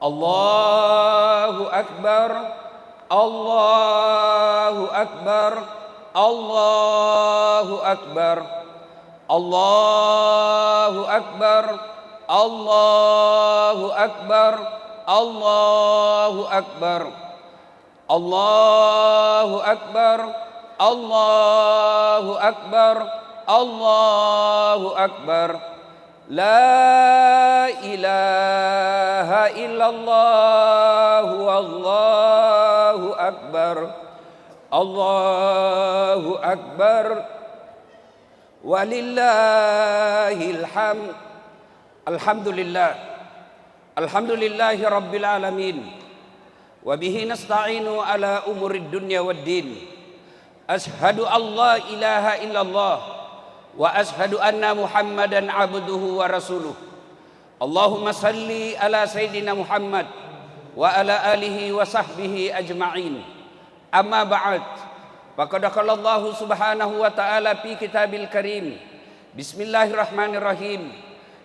Allahu Akbar, Allahu Akbar, Allahu Akbar, Allahu Akbar, Allahu Akbar, Allahu Akbar, Allahu Akbar, Allahu Akbar, Allahu Akbar. La ilaha illallah, wallahu akbar, Allahu akbar, walillahil hamd. Alhamdulillah, alhamdulillahi rabbil alamin, wa bihi nasta'inu ala umurid dunya waddin. Ashhadu an la ilaha illallah wa ashhadu anna Muhammadan abduhu wa rasuluh. Allahumma salli ala sayyidina Muhammad wa ala alihi wa sahbihi ajma'in. Amma ba'd. Faqad qala Allah subhanahu wa ta'ala fi kitabil karim. Bismillahirrahmanirrahim.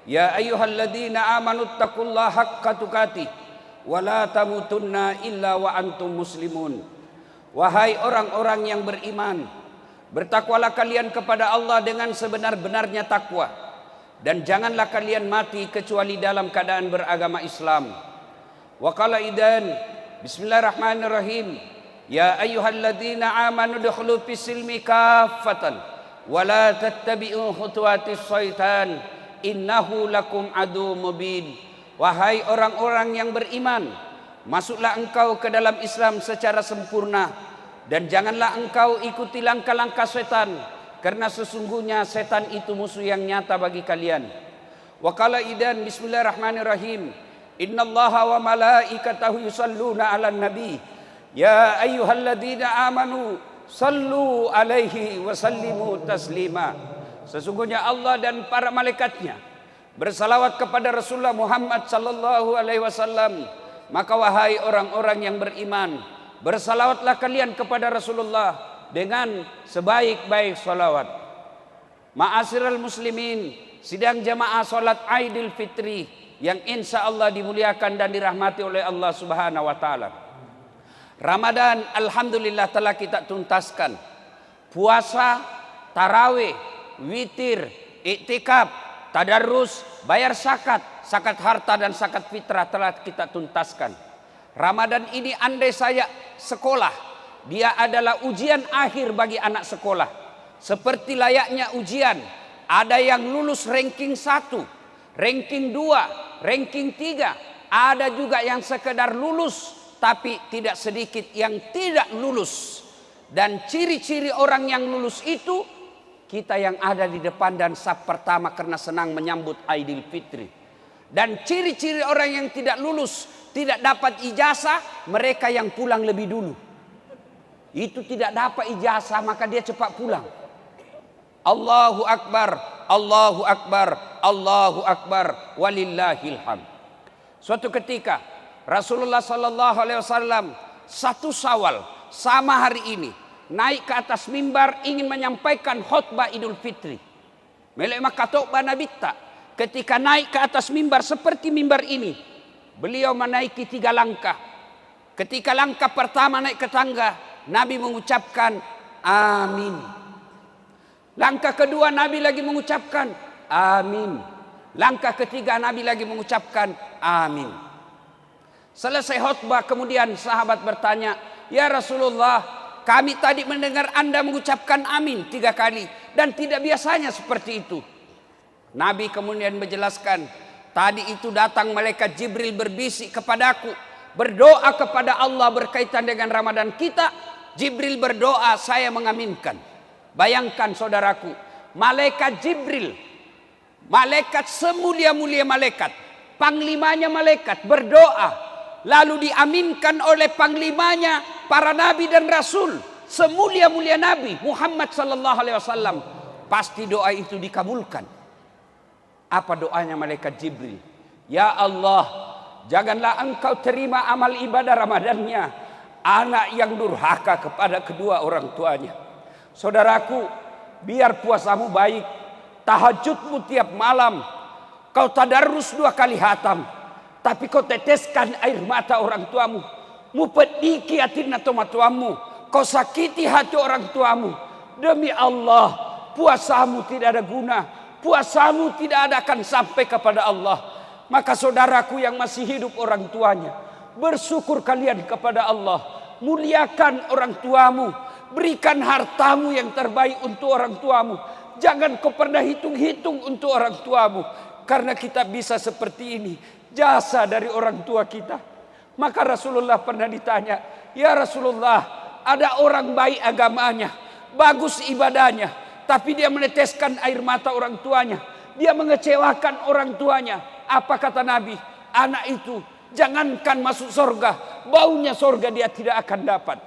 Ya ayyuhalladzina amanu taqullaha haqqa tuqatih wa la tamutunna illa wa antum muslimun. Wahai orang-orang yang beriman, bertakwalah kalian kepada Allah dengan sebenar-benarnya takwa, dan janganlah kalian mati kecuali dalam keadaan beragama Islam. Wa qala idan, bismillahirrahmanirrahim. Ya ayyuhalladzina amanu dukhulu fis-silmi kaffatan wa la tattabi'u khutuwatis syaitan innahu lakum adu mubin. Wahai orang-orang yang beriman, masuklah engkau ke dalam Islam secara sempurna, dan janganlah engkau ikuti langkah-langkah setan, karena sesungguhnya setan itu musuh yang nyata bagi kalian. Wa qala idan, bismillahirrahmanirrahim. Innallaha wa malaikatahu yusalluna 'alan nabi. Ya ayyuhalladzina amanu sallu alaihi wa sallimu taslima. Sesungguhnya Allah dan para malaikatnya bersalawat kepada Rasulullah Muhammad sallallahu alaihi wasallam. Maka wahai orang-orang yang beriman, bersalawatlah kalian kepada Rasulullah dengan sebaik-baik salawat. Ma'asyiral muslimin, sidang jamaah salat Aidil Fitri yang insya Allah dimuliakan dan dirahmati oleh Allah Subhanahu wa taala. Ramadan alhamdulillah telah kita tuntaskan. Puasa, tarawih, witir, iktikaf, tadarrus, bayar zakat, zakat harta dan zakat fitrah telah kita tuntaskan. Ramadan ini andai saya sekolah, dia adalah ujian akhir bagi anak sekolah. Seperti layaknya ujian, ada yang lulus ranking 1, ranking 2, ranking 3. Ada juga yang sekedar lulus, tapi tidak sedikit yang tidak lulus. Dan ciri-ciri orang yang lulus itu, kita yang ada di depan dan saf pertama karena senang menyambut Aidil Fitri. Dan ciri-ciri orang yang tidak lulus, tidak dapat ijazah, mereka yang pulang lebih dulu. Itu tidak dapat ijazah, maka dia cepat pulang. Allahu Akbar, Allahu Akbar, Allahu Akbar, walillahil hamd. Suatu ketika Rasulullah sallallahu alaihi wasallam 1 Syawal sama hari ini naik ke atas mimbar ingin menyampaikan khutbah Idul Fitri. Melek maka khutbah Nabi tak. Ketika naik ke atas mimbar seperti mimbar ini, beliau menaiki 3 langkah. Ketika langkah pertama naik ke tangga, Nabi mengucapkan amin. Langkah kedua Nabi lagi mengucapkan amin. Langkah ketiga Nabi lagi mengucapkan amin. Selesai khutbah kemudian sahabat bertanya, "Ya Rasulullah, kami tadi mendengar Anda mengucapkan amin 3 kali dan tidak biasanya seperti itu." Nabi kemudian menjelaskan, "Tadi itu datang malaikat Jibril berbisik kepadaku, berdoa kepada Allah berkaitan dengan Ramadan kita. Jibril berdoa, saya mengaminkan." Bayangkan saudaraku, malaikat Jibril, malaikat semulia-mulia malaikat, panglimanya malaikat berdoa, lalu diaminkan oleh panglimanya para nabi dan rasul, semulia-mulia Nabi Muhammad sallallahu alaihi wasallam. Pasti doa itu dikabulkan. Apa doanya malaikat Jibril? Ya Allah, janganlah engkau terima amal ibadah Ramadannya anak yang durhaka kepada kedua orang tuanya. Saudaraku, biar puasamu baik, tahajudmu tiap malam, kau tadarrus 2 kali hatam, tapi kau teteskan air mata orang tuamu. Mu pediki hati tomatuamu. Kau sakiti hati orang tuamu. Demi Allah, puasamu tidak ada guna. Puasamu tidak ada akan sampai kepada Allah. Maka saudaraku yang masih hidup orang tuanya, bersyukur kalian kepada Allah. Muliakan orang tuamu. Berikan hartamu yang terbaik untuk orang tuamu. Jangan kau pernah hitung-hitung untuk orang tuamu. Karena kita bisa seperti ini, jasa dari orang tua kita. Maka Rasulullah pernah ditanya, ya Rasulullah, ada orang baik agamanya, bagus ibadahnya, tapi dia meneteskan air mata orang tuanya. Dia mengecewakan orang tuanya. Apa kata Nabi? Anak itu jangankan masuk surga, baunya surga dia tidak akan dapat.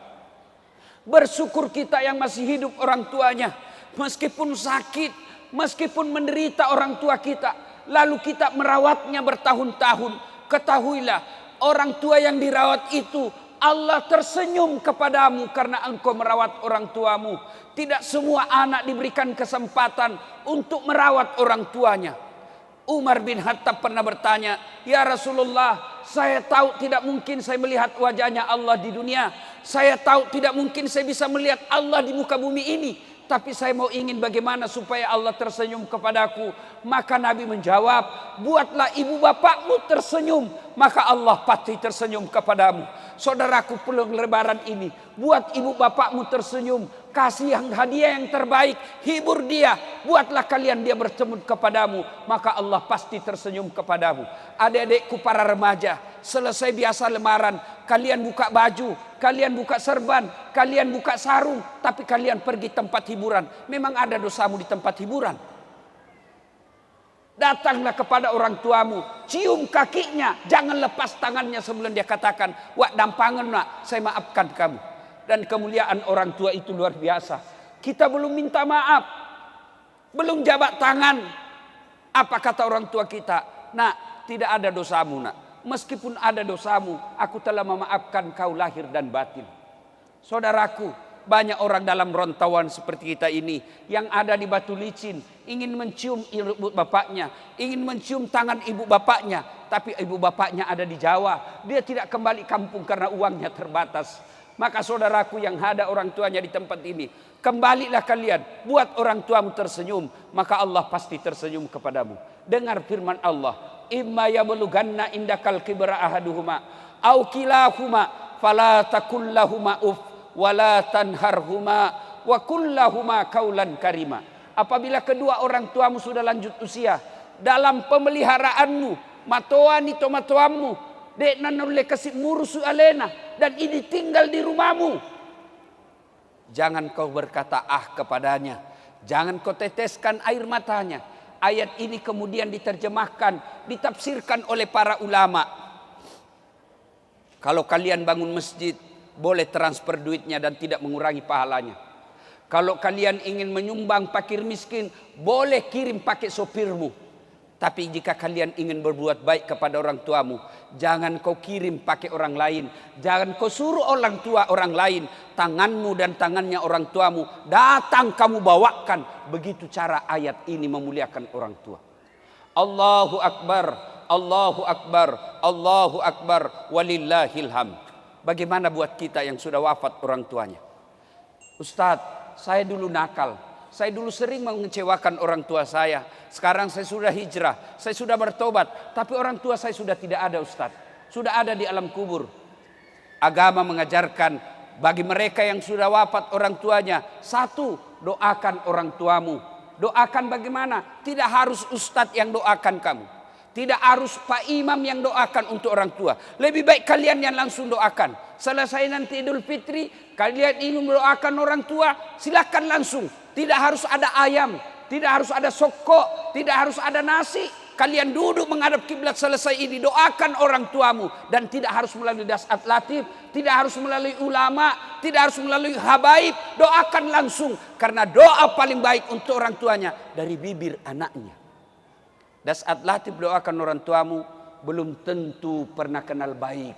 Bersyukur kita yang masih hidup orang tuanya. Meskipun sakit, meskipun menderita orang tua kita, lalu kita merawatnya bertahun-tahun. Ketahuilah, orang tua yang dirawat itu Allah tersenyum kepadamu karena engkau merawat orang tuamu. Tidak semua anak diberikan kesempatan untuk merawat orang tuanya. Umar bin Khattab pernah bertanya, ya Rasulullah, saya tahu tidak mungkin saya melihat wajahnya Allah di dunia. Saya tahu tidak mungkin saya bisa melihat Allah di muka bumi ini. Tapi saya mau ingin bagaimana supaya Allah tersenyum kepadaku. Maka Nabi menjawab, buatlah ibu bapakmu tersenyum, maka Allah pasti tersenyum kepadamu. Saudaraku, pulang lebaran ini, buat ibu bapakmu tersenyum. Kasih yang hadiah yang terbaik, hibur dia. Buatlah kalian dia bertemu kepadamu, maka Allah pasti tersenyum kepadamu. Adik-adikku para remaja, selesai biasa lemaran, kalian buka baju, kalian buka serban, kalian buka sarung, tapi kalian pergi tempat hiburan. Memang ada dosamu di tempat hiburan. Datanglah kepada orang tuamu, cium kakinya, jangan lepas tangannya sebelum dia katakan, wak dampangan nak, saya maafkan kamu. Dan kemuliaan orang tua itu luar biasa. Kita belum minta maaf, belum jabat tangan. Apa kata orang tua kita? Nak, tidak ada dosamu nak. Meskipun ada dosamu, aku telah memaafkan kau lahir dan batin. Saudaraku, banyak orang dalam rantauan seperti kita ini yang ada di Batu Licin, ingin mencium ibu bapaknya, ingin mencium tangan ibu bapaknya, tapi ibu bapaknya ada di Jawa. Dia tidak kembali kampung karena uangnya terbatas. Maka saudaraku yang ada orang tuanya di tempat ini, kembalilah kalian, buat orang tuamu tersenyum, maka Allah pasti tersenyum kepadamu. Dengar firman Allah, imma yablughanna indakal kibra ahaduhuma au kilahuma fala takul lahuma uf wala tanharhuma wa kullahuma kaulan karima. Apabila kedua orang tuamu sudah lanjut usia, dalam pemeliharaanmu, matoani tomatoamu, dek nanole kasih murusu alena, dan ini tinggal di rumahmu. Jangan kau berkata ah kepadanya, jangan kau teteskan air matanya. Ayat ini kemudian diterjemahkan, ditafsirkan oleh para ulama. Kalau kalian bangun masjid, boleh transfer duitnya dan tidak mengurangi pahalanya. Kalau kalian ingin menyumbang fakir miskin, boleh kirim pakai sopirmu. Tapi jika kalian ingin berbuat baik kepada orang tuamu, jangan kau kirim pakai orang lain. Jangan kau suruh orang tua orang lain, tanganmu dan tangannya orang tuamu datang kamu bawakan. Begitu cara ayat ini memuliakan orang tua. Allahu Akbar, Allahu Akbar, Allahu Akbar, walillahil hamd. Bagaimana buat kita yang sudah wafat orang tuanya? Ustadz, saya dulu nakal. Saya dulu sering mengecewakan orang tua saya. Sekarang saya sudah hijrah, saya sudah bertobat. Tapi orang tua saya sudah tidak ada Ustaz. Sudah ada di alam kubur. Agama mengajarkan bagi mereka yang sudah wafat orang tuanya. Satu, doakan orang tuamu. Doakan bagaimana? Tidak harus Ustaz yang doakan kamu. Tidak harus Pak Imam yang doakan untuk orang tua. Lebih baik kalian yang langsung doakan. Selesai nanti Idul Fitri, kalian ingin mendoakan orang tua, silakan langsung. Tidak harus ada ayam, tidak harus ada soko, tidak harus ada nasi. Kalian duduk menghadap kiblat selesai ini, doakan orang tuamu. Dan tidak harus melalui dasat latif, tidak harus melalui ulama, tidak harus melalui habaib. Doakan langsung, karena doa paling baik untuk orang tuanya dari bibir anaknya. Dasat latif doakan orang tuamu, belum tentu pernah kenal baik.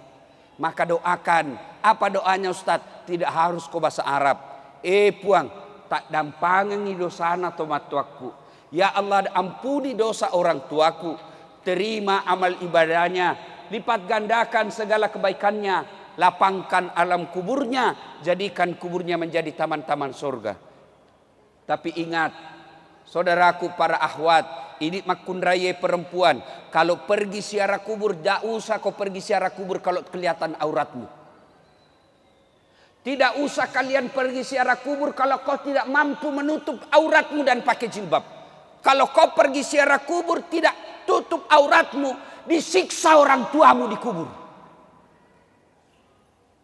Maka doakan. Apa doanya Ustaz? Tidak harus kau bahasa Arab. Puang, tak dampangi dosa atau matuaku. Ya Allah, ampuni dosa orang tuaku. Terima amal ibadahnya. lipat gandakan segala kebaikannya, lapangkan alam kuburnya, jadikan kuburnya menjadi taman-taman surga. Tapi ingat, saudaraku para akhwat, ini makun raya perempuan, kalau pergi ziarah kubur, tidak usah kau pergi ziarah kubur kalau kelihatan auratmu. Tidak usah kalian pergi ziarah kubur kalau kau tidak mampu menutup auratmu dan pakai jilbab. Kalau kau pergi ziarah kubur tidak tutup auratmu, disiksa orang tuamu di kubur.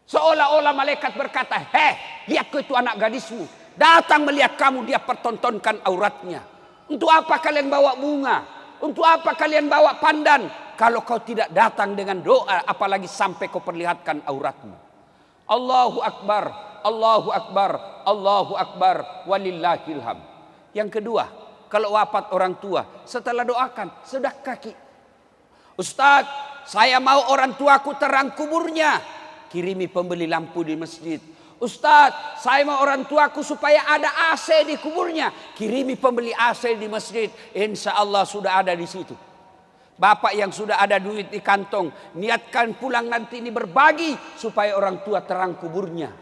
Seolah-olah malaikat berkata, lihat kau itu anak gadismu, datang melihat kamu, dia pertontonkan auratnya. Untuk apa kalian bawa bunga? Untuk apa kalian bawa pandan? Kalau kau tidak datang dengan doa, apalagi sampai kau perlihatkan auratmu. Allahu Akbar, Allahu Akbar, Allahu Akbar, walillahil hamd. Yang kedua, kalau wafat orang tua, setelah doakan, sedekah. Ustaz, saya mau orang tuaku terang kuburnya, kirimi pembeli lampu di masjid. Ustaz, saya mau orang tuaku supaya ada AC di kuburnya, kirimi pembeli AC di masjid. Insya Allah sudah ada di situ. Bapak yang sudah ada duit di kantong, niatkan pulang nanti ini berbagi supaya orang tua terang kuburnya.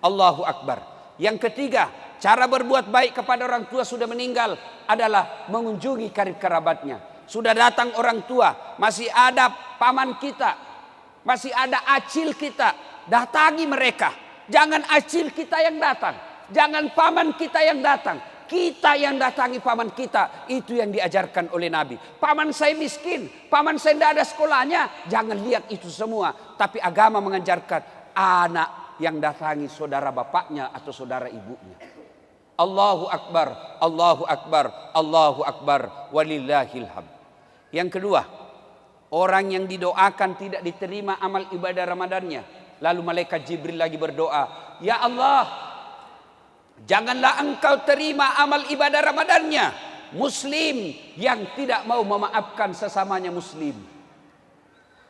Allahu Akbar. Yang ketiga, cara berbuat baik kepada orang tua sudah meninggal adalah mengunjungi karib kerabatnya. Sudah datang orang tua, masih ada paman kita, masih ada acil kita, datangi mereka. Jangan acil kita yang datang, jangan paman kita yang datang, kita yang datangi paman kita. Itu yang diajarkan oleh Nabi. Paman saya miskin, paman saya tidak ada sekolahnya, jangan lihat itu semua. Tapi agama mengajarkan anak yang datangi saudara bapaknya atau saudara ibunya. Allahu Akbar, Allahu Akbar, Allahu Akbar, walillahil hamd. Yang kedua, orang yang didoakan tidak diterima amal ibadah Ramadannya. Lalu malaikat Jibril lagi berdoa, ya Allah, janganlah engkau terima amal ibadah Ramadannya Muslim yang tidak mau memaafkan sesamanya Muslim.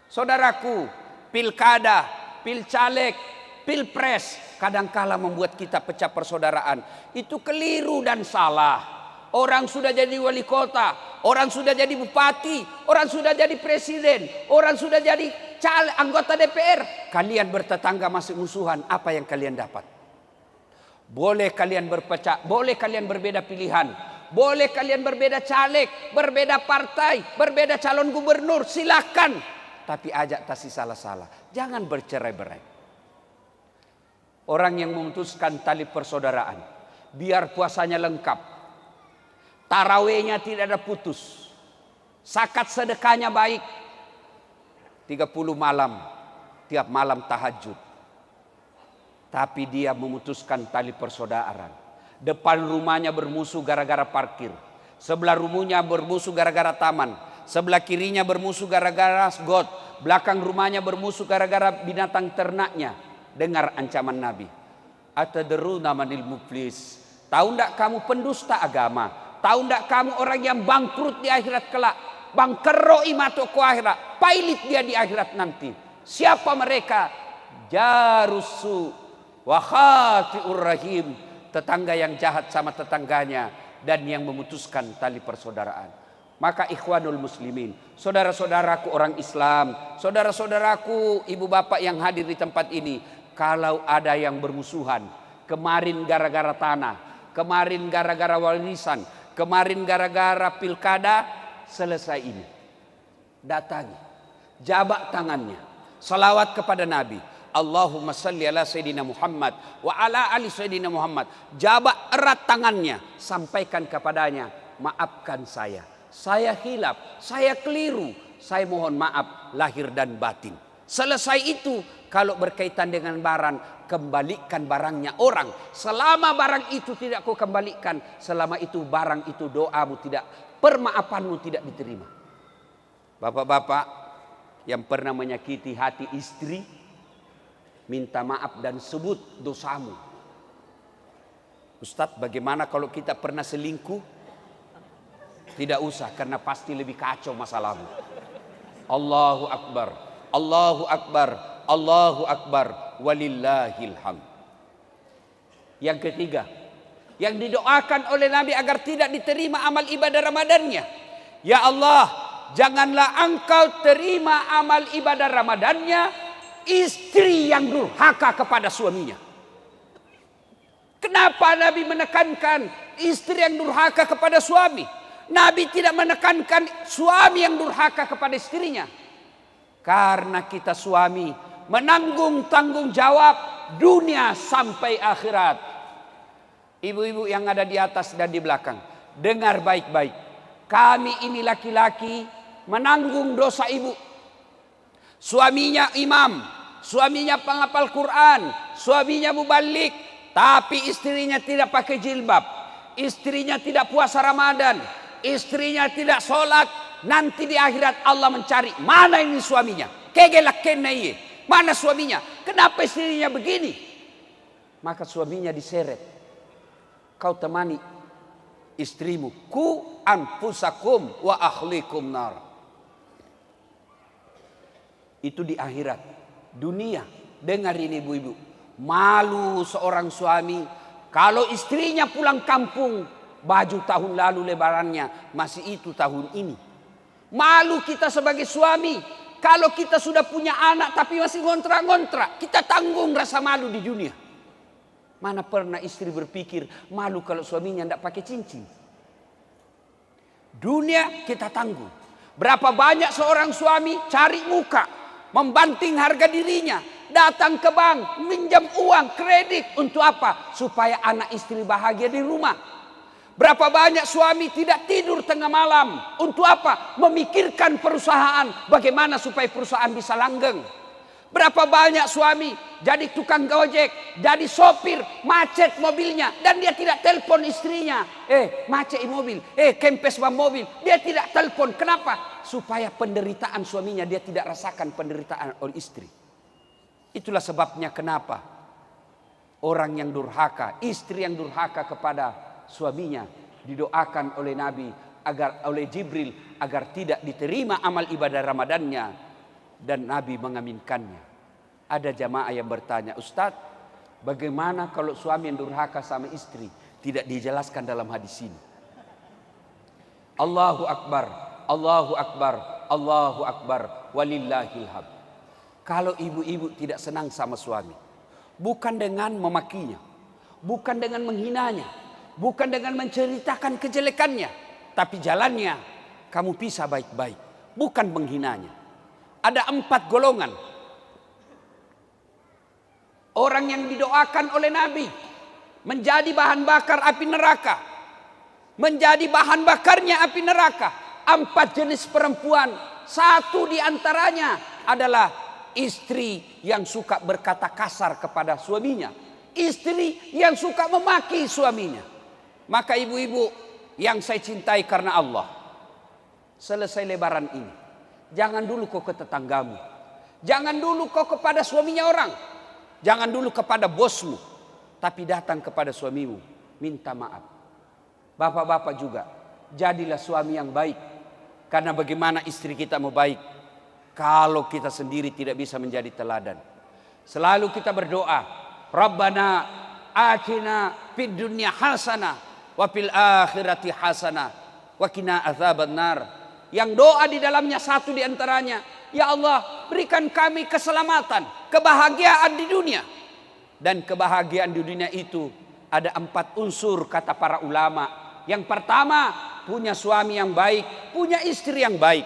Saudaraku, pilkada, pilcaleg, pilpres kadangkala membuat kita pecah persaudaraan. Itu keliru dan salah. Orang sudah jadi wali kota, orang sudah jadi bupati, orang sudah jadi presiden, orang sudah jadi anggota DPR. Kalian bertetangga masih musuhan, apa yang kalian dapat? Boleh kalian berpecah, boleh kalian berbeda pilihan, boleh kalian berbeda caleg, berbeda partai, berbeda calon gubernur, silakan. Tapi ajak tasi salah-salah, jangan bercerai-berai. Orang yang memutuskan tali persaudaraan, biar puasanya lengkap, tarawihnya tidak ada putus, zakat sedekahnya baik, 30 malam, tiap malam tahajud. Tapi dia memutuskan tali persaudaraan. Depan rumahnya bermusuh gara-gara parkir, sebelah rumahnya bermusuh gara-gara taman, sebelah kirinya bermusuh gara-gara got, belakang rumahnya bermusuh gara-gara binatang ternaknya. Dengar ancaman Nabi. Atadruna manil muflis? Tahu enggak kamu pendusta agama? Tahu enggak kamu orang yang bangkrut di akhirat kelak? Bangkeroi matuku akhirat, pailit dia di akhirat nanti. Siapa mereka? Jarusu wa khati'ur rahim, tetangga yang jahat sama tetangganya dan yang memutuskan tali persaudaraan. Maka ikhwanul muslimin, saudara-saudaraku orang Islam, saudara-saudaraku ibu bapak yang hadir di tempat ini, kalau ada yang bermusuhan, kemarin gara-gara tanah, kemarin gara-gara warisan, kemarin gara-gara pilkada, selesai ini, datangi, jabak tangannya, salawat kepada Nabi, Allahumma salli ala Sayyidina Muhammad wa ala ali Sayyidina Muhammad. Jabak erat tangannya, sampaikan kepadanya, maafkan saya hilaf, saya keliru, saya mohon maaf lahir dan batin. Selesai itu, kalau berkaitan dengan barang, kembalikan barangnya orang. Selama barang itu tidak kau kembalikan, selama itu barang itu doamu tidak, permaafanmu tidak diterima. Bapak-bapak yang pernah menyakiti hati istri, minta maaf dan sebut dosamu. Ustadz, bagaimana kalau kita pernah selingkuh? Tidak usah, karena pasti lebih kacau masalahmu. Allahu Akbar, Allahu Akbar, Allahu Akbar, walillahil hamd. Yang ketiga, yang didoakan oleh Nabi agar tidak diterima amal ibadah Ramadannya. Ya Allah, janganlah engkau terima amal ibadah Ramadannya istri yang durhaka kepada suaminya. Kenapa Nabi menekankan istri yang durhaka kepada suami? Nabi tidak menekankan suami yang durhaka kepada istrinya. Karena kita suami menanggung tanggung jawab dunia sampai akhirat. Ibu-ibu yang ada di atas dan di belakang, dengar baik-baik. Kami ini laki-laki menanggung dosa ibu. Suaminya imam, suaminya penghafal Quran, suaminya mubalik, tapi istrinya tidak pakai jilbab, istrinya tidak puasa Ramadan, istrinya tidak sholat. Nanti di akhirat Allah mencari mana ini suaminya. Kegelak kenai, mana suaminya? Kenapa istrinya begini? Maka suaminya diseret. Kau temani istrimu, ku anfusakum wa ahlikum nar. Itu di akhirat. Dunia, dengar ini ibu-ibu, malu seorang suami kalau istrinya pulang kampung, baju tahun lalu lebarannya masih itu tahun ini. Malu kita sebagai suami kalau kita sudah punya anak tapi masih ngontrak-ngontrak, kita tanggung rasa malu di dunia. Mana pernah istri berpikir malu kalau suaminya tidak pakai cincin? Dunia kita tanggung. Berapa banyak seorang suami cari muka, membanting harga dirinya, datang ke bank, minjam uang, kredit. Untuk apa? Supaya anak istri bahagia di rumah. Berapa banyak suami tidak tidur tengah malam. Untuk apa? Memikirkan perusahaan, bagaimana supaya perusahaan bisa langgeng. Berapa banyak suami jadi tukang gojek, jadi sopir, macet mobilnya, dan dia tidak telepon istrinya. Macet mobil, kempes ban mobil, dia tidak telepon. Kenapa? Supaya penderitaan suaminya dia tidak rasakan penderitaan oleh istri. Itulah sebabnya kenapa orang yang durhaka, istri yang durhaka kepada suaminya didoakan oleh Nabi agar oleh Jibril agar tidak diterima amal ibadah Ramadannya, dan Nabi mengaminkannya. Ada jamaah yang bertanya, Ustadz, bagaimana kalau suami yang durhaka sama istri? Tidak dijelaskan dalam hadis ini. Allahu Akbar, Allahu Akbar, Allahu Akbar, walillahil hamd. Kalau ibu-ibu tidak senang sama suami, bukan dengan memakinya, bukan dengan menghinanya, bukan dengan menceritakan kejelekannya, tapi jalannya kamu pisah baik-baik, bukan menghinanya. Ada 4 golongan orang yang didoakan oleh Nabi menjadi bahan bakar api neraka, menjadi bahan bakarnya api neraka. 4 jenis perempuan, satu di antaranya adalah istri yang suka berkata kasar kepada suaminya, istri yang suka memaki suaminya. Maka ibu-ibu yang saya cintai karena Allah, selesai lebaran ini, jangan dulu kau ke tetanggamu, jangan dulu kau kepada suaminya orang, jangan dulu kepada bosmu, tapi datang kepada suamimu, minta maaf. Bapak-bapak juga, jadilah suami yang baik. Karena bagaimana istri kita mau baik kalau kita sendiri tidak bisa menjadi teladan? Selalu kita berdoa, Rabbana atina fid dunya hasanah wa fil akhirati hasanah wa qina adzabannar. Yang doa di dalamnya satu di antaranya, ya Allah, berikan kami keselamatan, kebahagiaan di dunia. Dan kebahagiaan di dunia itu ada 4 unsur kata para ulama. Yang pertama, punya suami yang baik, punya istri yang baik.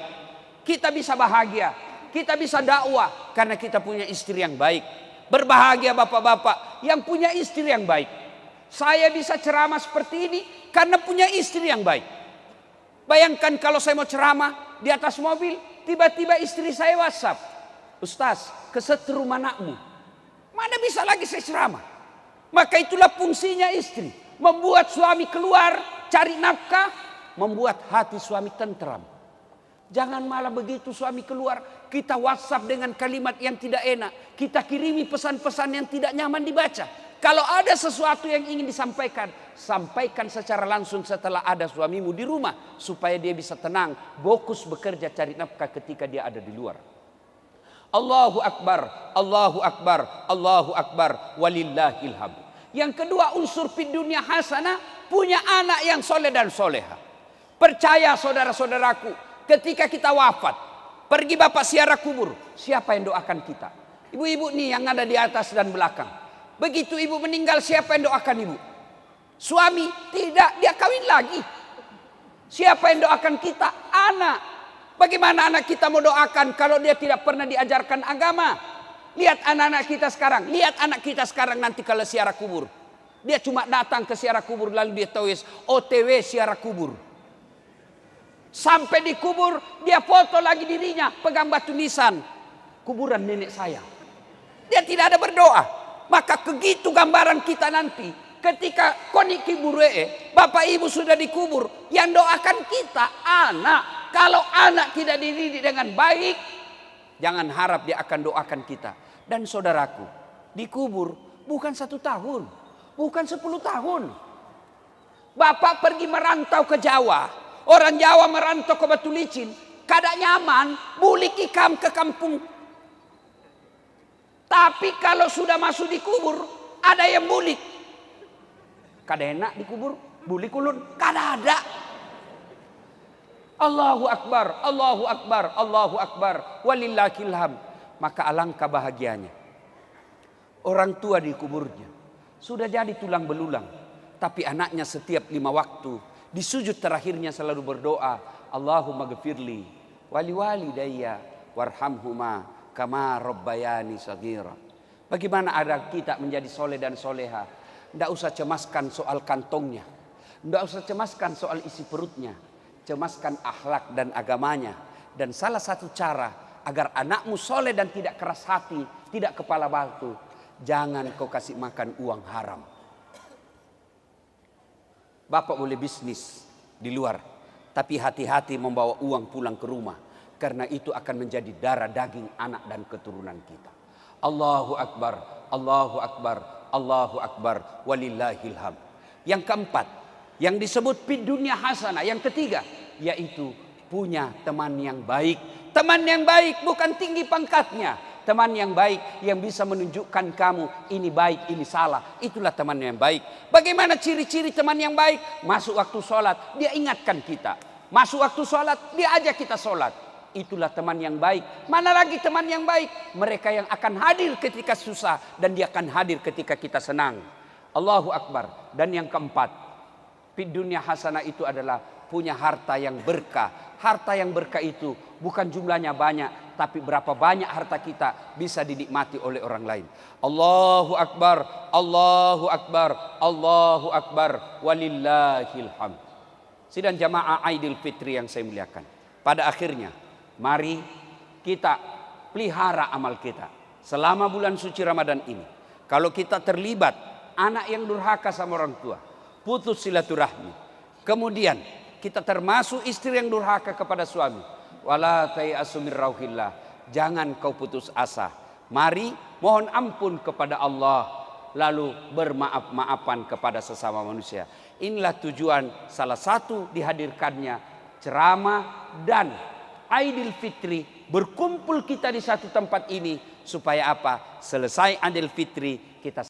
Kita bisa bahagia, kita bisa dakwah karena kita punya istri yang baik. Berbahagia bapak-bapak yang punya istri yang baik. Saya bisa ceramah seperti ini karena punya istri yang baik. Bayangkan kalau saya mau ceramah di atas mobil, tiba-tiba istri saya WhatsApp, Ustaz, kesetrum anakmu. Mana bisa lagi saya ceramah? Maka itulah fungsinya istri, membuat suami keluar cari nafkah, membuat hati suami tentram. Jangan malah begitu suami keluar, kita WhatsApp dengan kalimat yang tidak enak, kita kirimi pesan-pesan yang tidak nyaman dibaca. Kalau ada sesuatu yang ingin disampaikan, sampaikan secara langsung setelah ada suamimu di rumah, supaya dia bisa tenang, fokus bekerja cari nafkah ketika dia ada di luar. Allahu Akbar, Allahu Akbar, Allahu Akbar, walillahil hamd. Yang kedua, unsur fid dunya hasanah, punya anak yang soleh dan soleha. Percaya saudara-saudaraku, ketika kita wafat, pergi Bapak ziarah kubur, siapa yang doakan kita? Ibu-ibu nih yang ada di atas dan belakang. Begitu ibu meninggal, siapa yang doakan ibu? Suami? Tidak, dia kawin lagi. Siapa yang doakan kita? Anak. Bagaimana anak kita mau doakan kalau dia tidak pernah diajarkan agama? Lihat anak-anak kita sekarang. Lihat anak kita sekarang nanti kalau ziarah kubur. Dia cuma datang ke ziarah kubur lalu dia tulis OTW ziarah kubur. Sampai di kubur dia foto lagi dirinya pegang batu nisan. Kuburan nenek saya. Dia tidak ada berdoa. Maka begitu gambaran kita nanti. Ketika koni kiburee, bapak ibu sudah dikubur, yang doakan kita anak. Kalau anak tidak dididik dengan baik, jangan harap dia akan doakan kita. Dan saudaraku, dikubur bukan 1 tahun, bukan 10 tahun. Bapak pergi merantau ke Jawa, orang Jawa merantau ke Batu Licin, kada nyaman, bulik ikam ke kampung. Tapi kalau sudah masuk dikubur, ada yang bulik. Kada enak dikubur, bulik ulun, kada ada. Allahu Akbar, Allahu Akbar, Allahu Akbar, walillahil hamd. Maka alangkah bahagianya orang tua di kuburnya sudah jadi tulang belulang, tapi anaknya setiap 5 waktu di sujud terakhirnya selalu berdoa, Allahumma ghfirli wali walidayya warhamhuma kama rabbayani shaghira. Bagaimana agar kita menjadi soleh dan soleha? Tidak usah cemaskan soal kantongnya, tidak usah cemaskan soal isi perutnya, cemaskan akhlak dan agamanya. Dan salah satu cara agar anakmu soleh dan tidak keras hati, tidak kepala batu, jangan kau kasih makan uang haram. Bapak boleh bisnis di luar, tapi hati-hati membawa uang pulang ke rumah, karena itu akan menjadi darah daging anak dan keturunan kita. Allahu Akbar, Allahu Akbar, Allahu Akbar, walillahil hamd. Yang keempat, yang disebut fid dunya hasanah. Yang ketiga, yaitu punya teman yang baik. Teman yang baik bukan tinggi pangkatnya. Teman yang baik yang bisa menunjukkan kamu ini baik, ini salah. Itulah teman yang baik. Bagaimana ciri-ciri teman yang baik? Masuk waktu sholat, dia ingatkan kita. Masuk waktu sholat, dia ajak kita sholat. Itulah teman yang baik. Mana lagi teman yang baik? Mereka yang akan hadir ketika susah dan dia akan hadir ketika kita senang. Allahu Akbar. Dan yang keempat, fid dunya hasanah itu adalah punya harta yang berkah. Harta yang berkah itu bukan jumlahnya banyak, tapi berapa banyak harta kita bisa dinikmati oleh orang lain. Allahu Akbar, Allahu Akbar, Allahu Akbar, walillahil hamd. Sidang jamaah Aidil Fitri yang saya muliakan. Pada akhirnya, mari kita pelihara amal kita selama bulan suci Ramadan ini. Kalau kita terlibat anak yang durhaka sama orang tua, putus silaturahmi, kemudian kita termasuk istri yang durhaka kepada suami, wala tayasu mir rauhillah, jangan kau putus asa. Mari mohon ampun kepada Allah, lalu bermaaf-maafan kepada sesama manusia. Inilah tujuan salah satu dihadirkannya ceramah dan Aidil Fitri, berkumpul kita di satu tempat ini supaya apa? Selesai Aidil Fitri kita